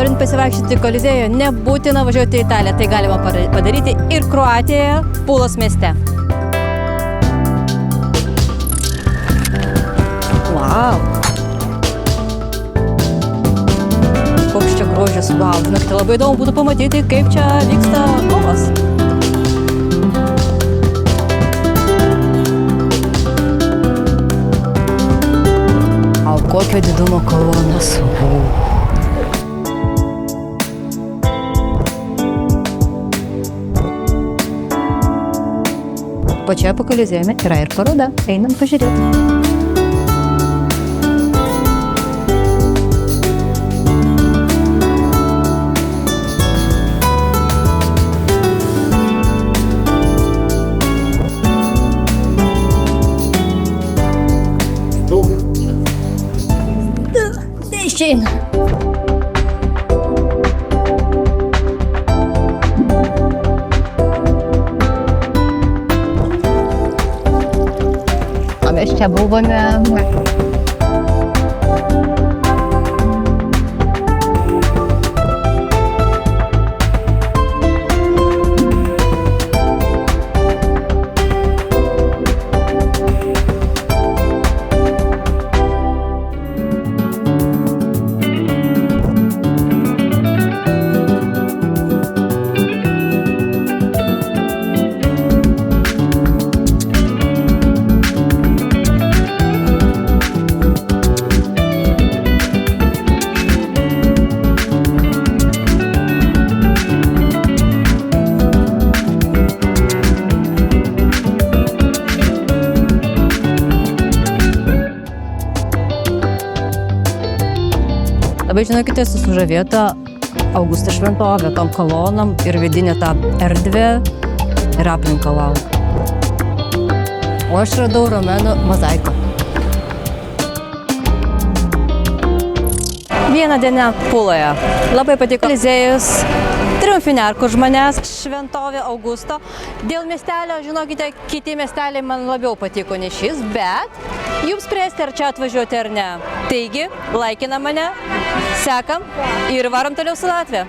Norint pasivaikščioti Kolizėjoje, nebūtina važiuoti į Italiją. Tai galima padaryti ir Kroatijoje, Pulos mieste. Wow! Koks čia grožis, wow! Žinokite, labai įdomu būtų pamatyti, kaip čia vyksta kovas. Kokio didumo kolonas. Pačioje po Kolizėjumi yra ir paroda. Einam pažiūrėti. Išeina. O mes čia buvome. Labai žinokite, sužavėta Augusto šventovė, tom kolonam ir vidinė tą erdvę ir aplinką wow. O aš radau romėnų mozaiką. Vieną dieną Puloje. Labai patiko Kolizėjus, triumfinė arka už manęs, šventovė Augusto. Dėl miestelio, žinokite, kiti miesteliai man labiau patiko nei šis, bet jums spręsti, ar čia atvažiuoti ar ne. Taigi, laikina mane, sekam ir varom toliau su Latvija.